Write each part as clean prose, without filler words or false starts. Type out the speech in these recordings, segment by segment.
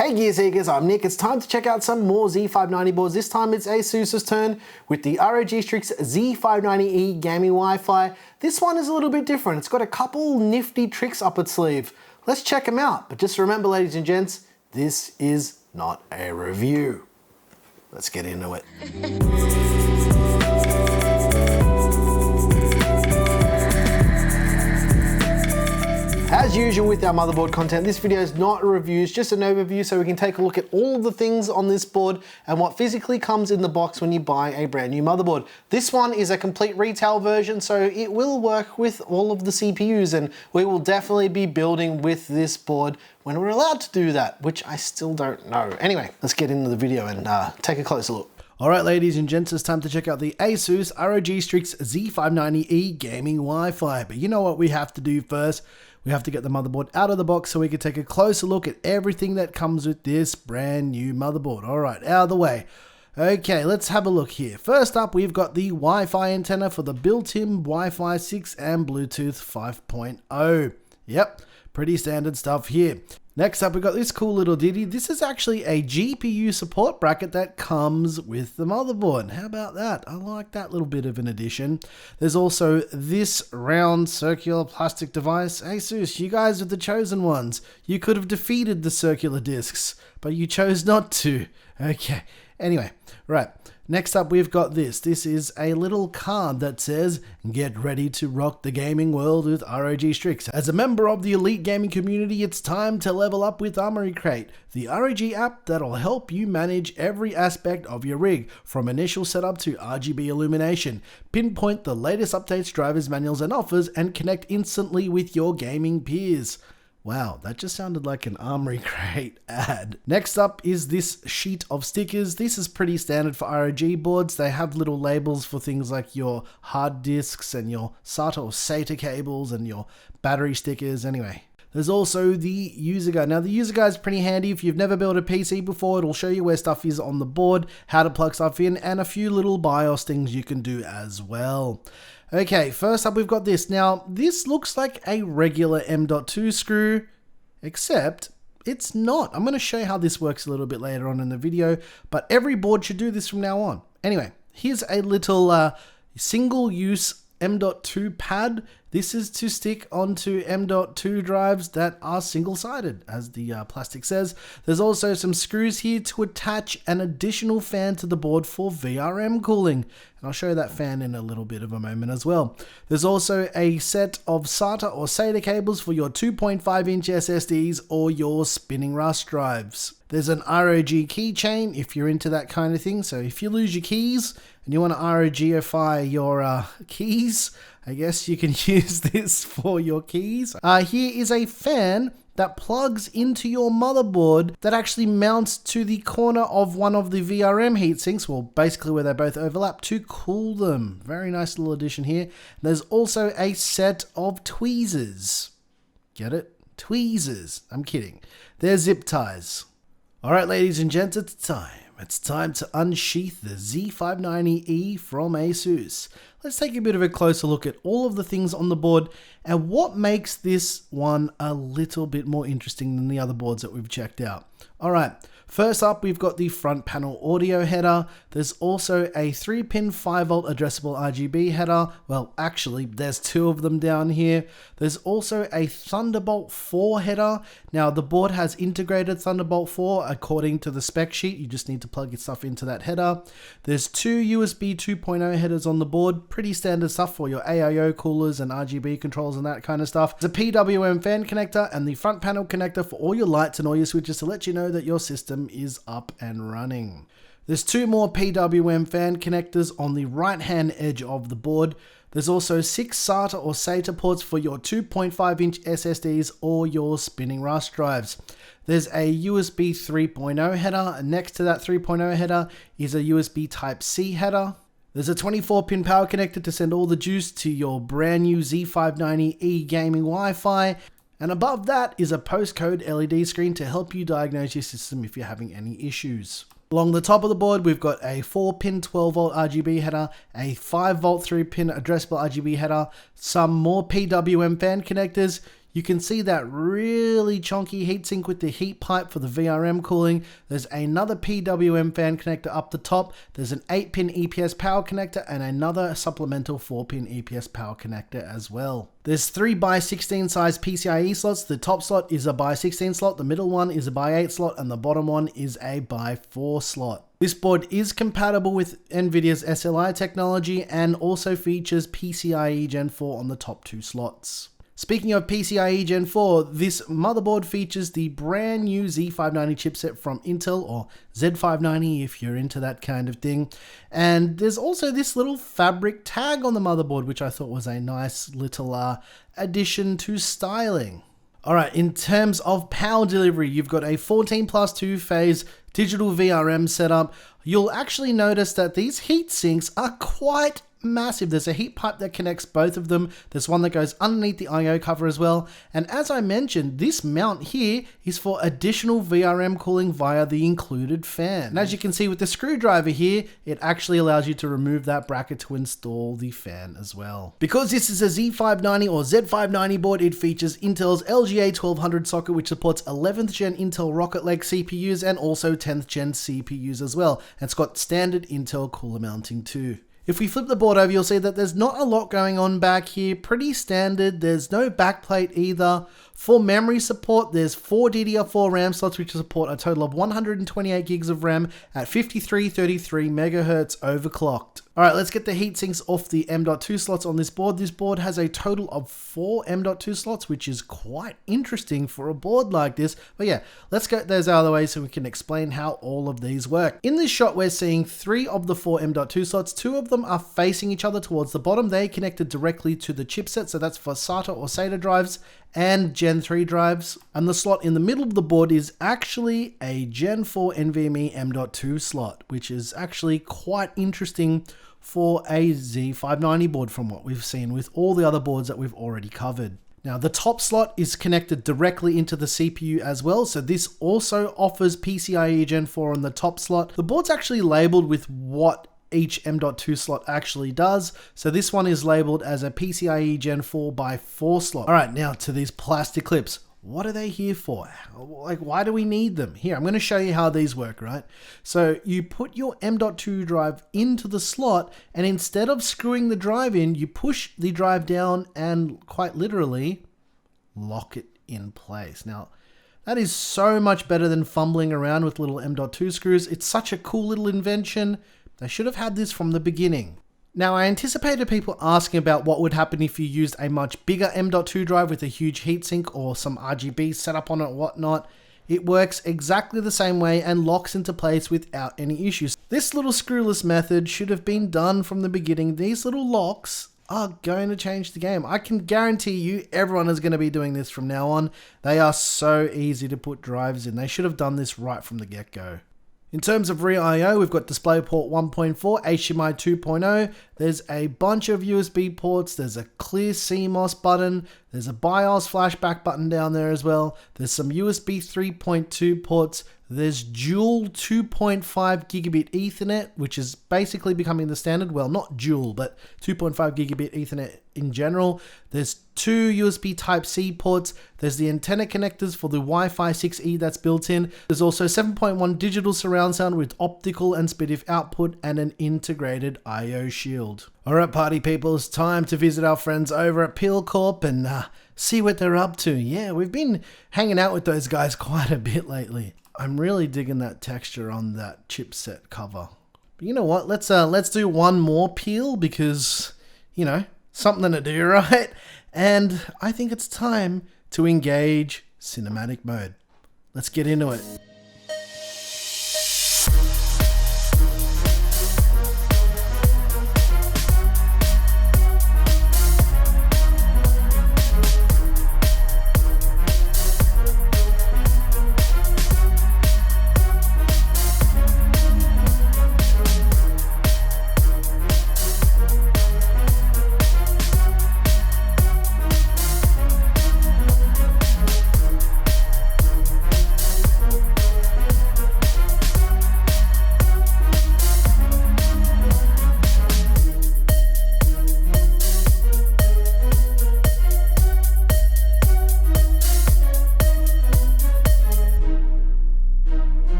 Hey Gear Seekers, I'm Nick. It's time to check out some more Z590 boards. This time it's ASUS's turn with the ROG STRIX Z590-E gaming Wi-Fi. This one is a little bit different. It's got a couple nifty tricks up its sleeve. Let's check them out. But just remember, ladies and gents, this is not a review. Let's get into it. As usual with our motherboard content, this video is not a review, it's just an overview so we can take a look at all of the things on this board and what physically comes in the box when you buy a brand new motherboard. This one is a complete retail version, so it will work with all of the CPUs, and we will definitely be building with this board when we're allowed to do that, which I still don't know. Anyway, let's get into the video and take a closer look. Alright ladies and gents, it's time to check out the ASUS ROG STRIX Z590-E gaming Wi-Fi. But you know what we have to do first? We have to get the motherboard out of the box so we can take a closer look at everything that comes with this brand new motherboard. Alright, out of the way. Okay, let's have a look here. First up, we've got the Wi-Fi antenna for the built-in Wi-Fi 6 and Bluetooth 5.0. Yep, pretty standard stuff here. Next up, we've got this cool little ditty. This is actually a GPU support bracket that comes with the motherboard. How about that? I like that little bit of an addition. There's also this round circular plastic device. ASUS, you guys are the chosen ones. You could have defeated the circular discs, but you chose not to. Okay, anyway, right. Next up, we've got this. This is a little card that says, "Get ready to rock the gaming world with ROG STRIX. As a member of the elite gaming community, it's time to level up with Armory Crate, the ROG app that'll help you manage every aspect of your rig, from initial setup to RGB illumination. Pinpoint the latest updates, drivers, manuals, and offers, and connect instantly with your gaming peers." Wow, that just sounded like an Armory Crate ad. Next up is this sheet of stickers. This is pretty standard for ROG boards. They have little labels for things like your hard disks and your SATA or SATA cables and your battery stickers. Anyway, there's also the user guide. Now the user guide is pretty handy. If you've never built a PC before, it'll show you where stuff is on the board, how to plug stuff in, and a few little BIOS things you can do as well. Okay, first up we've got this. Now, this looks like a regular M.2 screw, except it's not. I'm going to show you how this works a little bit later on in the video, but every board should do this from now on. Anyway, here's a little single-use M.2 pad. This is to stick onto M.2 drives that are single-sided, as the plastic says. There's also some screws here to attach an additional fan to the board for VRM cooling. And I'll show you that fan in a little bit of a moment as well. There's also a set of SATA or SATA cables for your 2.5-inch SSDs or your spinning Rust drives. There's an ROG keychain if you're into that kind of thing. So if you lose your keys and you want to ROGify your keys, I guess you can use this for your keys. Here is a fan that plugs into your motherboard that actually mounts to the corner of one of the VRM heatsinks, well, basically where they both overlap, to cool them. Very nice little addition here. There's also a set of tweezers. Get it? Tweezers. I'm kidding. They're zip ties. All right, ladies and gents, it's time. It's time to unsheath the Z590-E from ASUS. Let's take a bit of a closer look at all of the things on the board and what makes this one a little bit more interesting than the other boards that we've checked out. All right, first up, we've got the front panel audio header. There's also a 3-pin 5-volt addressable RGB header. Well, actually, there's 2 of them down here. There's also a Thunderbolt 4 header. Now, the board has integrated Thunderbolt 4 according to the spec sheet. You just need to plug your stuff into that header. There's 2 USB 2.0 headers on the board. Pretty standard stuff for your AIO coolers and RGB controls and that kind of stuff. There's a PWM fan connector and the front panel connector for all your lights and all your switches to let you know that your system is up and running. There's 2 more PWM fan connectors on the right hand edge of the board. There's also 6 SATA or SATA ports for your 2.5-inch SSDs or your spinning Rust drives. There's a USB 3.0 header, and next to that 3.0 header is a USB Type-C header. There's a 24-pin power connector to send all the juice to your brand new Z590-E gaming Wi-Fi. And above that is a postcode LED screen to help you diagnose your system if you're having any issues. Along the top of the board, we've got a 4-pin 12-volt RGB header, a 5-volt 3-pin addressable RGB header, some more PWM fan connectors. You can see that really chunky heatsink with the heat pipe for the VRM cooling. There's another PWM fan connector up the top. There's an 8-pin EPS power connector and another supplemental 4-pin EPS power connector as well. There's 3x16 size PCIe slots. The top slot is a x16 slot, the middle one is a x8 slot, and the bottom one is a x4 slot. This board is compatible with NVIDIA's SLI technology and also features PCIe Gen 4 on the top 2 slots. Speaking of PCIe Gen 4, this motherboard features the brand new Z590 chipset from Intel, or Z590 if you're into that kind of thing. And there's also this little fabric tag on the motherboard, which I thought was a nice little addition to styling. Alright, in terms of power delivery, you've got a 14+2 phase digital VRM setup. You'll actually notice that these heat sinks are quite massive. There's a heat pipe that connects both of them. There's one that goes underneath the IO cover as well. And as I mentioned, this mount here is for additional VRM cooling via the included fan. And as you can see with the screwdriver here, it actually allows you to remove that bracket to install the fan as well. Because this is a Z590 or Z590 board, it features Intel's LGA 1200 socket, which supports 11th gen Intel Rocket Lake CPUs and also 10th gen CPUs as well. And it's got standard Intel cooler mounting too. If we flip the board over, you'll see that there's not a lot going on back here. Pretty standard. There's no backplate either. For memory support, there's 4 DDR4 RAM slots, which support a total of 128 gigs of RAM at 5333 megahertz overclocked. Alright, let's get the heat sinks off the M.2 slots on this board. This board has a total of 4 M.2 slots, which is quite interesting for a board like this. But yeah, let's get those out of the way so we can explain how all of these work. In this shot, we're seeing 3 of the 4 M.2 slots. 2 of them are facing each other towards the bottom. They connected directly to the chipset, so that's for SATA or SATA drives and Gen 3 drives. And the slot in the middle of the board is actually a Gen 4 NVMe M.2 slot, which is actually quite interesting for a Z590 board from what we've seen with all the other boards that we've already covered. Now, the top slot is connected directly into the CPU as well, so this also offers PCIe Gen 4 on the top slot. The board's actually labeled with what each M.2 slot actually does. So this one is labeled as a PCIe Gen 4x4 slot. All right, now to these plastic clips. What are they here for? Like, why do we need them? Here, I'm going to show you how these work, right? So you put your M.2 drive into the slot, and instead of screwing the drive in, you push the drive down and quite literally lock it in place. Now, that is so much better than fumbling around with little M.2 screws. It's such a cool little invention. They should have had this from the beginning. Now, I anticipated people asking about what would happen if you used a much bigger M.2 drive with a huge heatsink or some RGB setup on it or whatnot. It works exactly the same way and locks into place without any issues. This little screwless method should have been done from the beginning. These little locks are going to change the game. I can guarantee you everyone is going to be doing this from now on. They are so easy to put drives in. They should have done this right from the get-go. In terms of rear I/O, we've got DisplayPort 1.4, HDMI 2.0, there's a bunch of USB ports, there's a clear CMOS button, there's a BIOS flashback button down there as well, there's some USB 3.2 ports, there's dual 2.5 gigabit Ethernet, which is basically becoming the standard. Well, not dual, but 2.5 gigabit Ethernet in general. There's 2 USB Type-C ports. There's the antenna connectors for the Wi-Fi 6E that's built in. There's also 7.1 digital surround sound with optical and SPDIF output and an integrated I/O shield. Alright, party people, it's time to visit our friends over at Peel Corp and see what they're up to. Yeah, we've been hanging out with those guys quite a bit lately. I'm really digging that texture on that chipset cover. But you know what? Let's do one more peel because, you know, something to do, right? And I think it's time to engage cinematic mode. Let's get into it.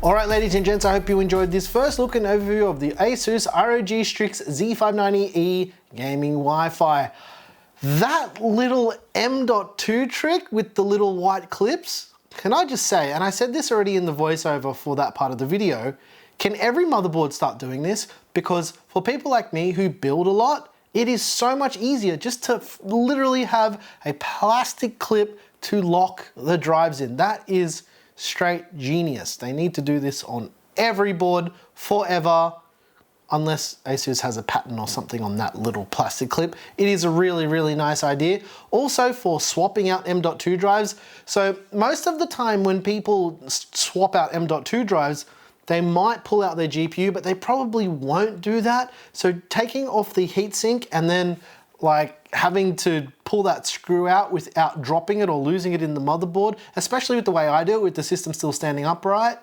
Alright ladies and gents, I hope you enjoyed this first look and overview of the ASUS ROG STRIX Z590-E gaming Wi-Fi. That little M.2 trick with the little white clips, can I just say, and I said this already in the voiceover for that part of the video, can every motherboard start doing this? Because for people like me who build a lot, it is so much easier just to literally have a plastic clip to lock the drives in. That is straight genius. They need to do this on every board forever, unless ASUS has a patent or something on that little plastic clip. It is a really, really nice idea. Also for swapping out M.2 drives. So most of the time when people swap out M.2 drives, they might pull out their GPU, but they probably won't do that. So taking off the heatsink and then like having to pull that screw out without dropping it or losing it in the motherboard, especially with the way I do it with the system still standing upright,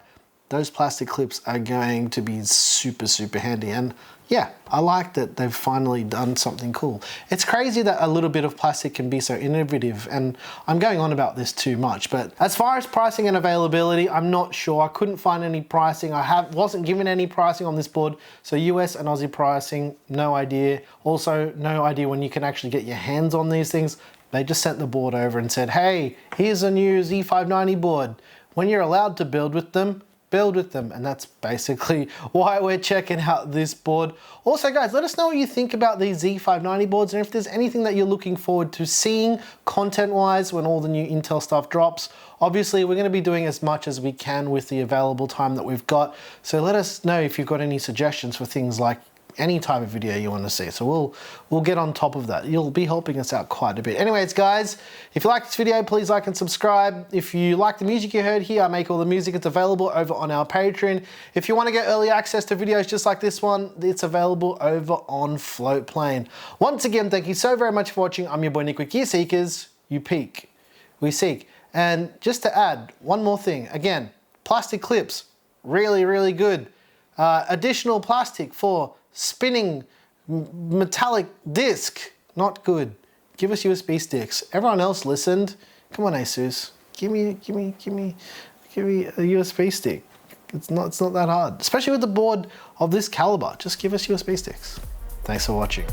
those plastic clips are going to be super, super handy. And yeah, I like that they've finally done something cool. It's crazy that a little bit of plastic can be so innovative, and I'm going on about this too much, but as far as pricing and availability, I'm not sure. I couldn't find any pricing. Wasn't given any pricing on this board. So US and Aussie pricing, no idea. Also, no idea when you can actually get your hands on these things. They just sent the board over and said, hey, here's a new Z590 board. When you're allowed to build with them, and that's basically why we're checking out this board. Also guys, let us know what you think about these Z590 boards and if there's anything that you're looking forward to seeing content-wise when all the new Intel stuff drops. Obviously, we're going to be doing as much as we can with the available time that we've got. So let us know if you've got any suggestions for things like any type of video you want to see. So we'll get on top of that. You'll be helping us out quite a bit. Anyways, guys, if you like this video, please like and subscribe. If you like the music you heard here, I make all the music. It's available over on our Patreon. If you want to get early access to videos just like this one, it's available over on Floatplane. Once again, thank you so very much for watching. I'm your boy Nick with Gear Seekers. You peak, we seek. And just to add one more thing, again, plastic clips, really, really good. Additional plastic for spinning metallic disc, not good. Give us USB sticks. Everyone else listened. Come on, ASUS. Give me a USB stick. It's not that hard, especially with the board of this caliber. Just give us USB sticks. Thanks for watching.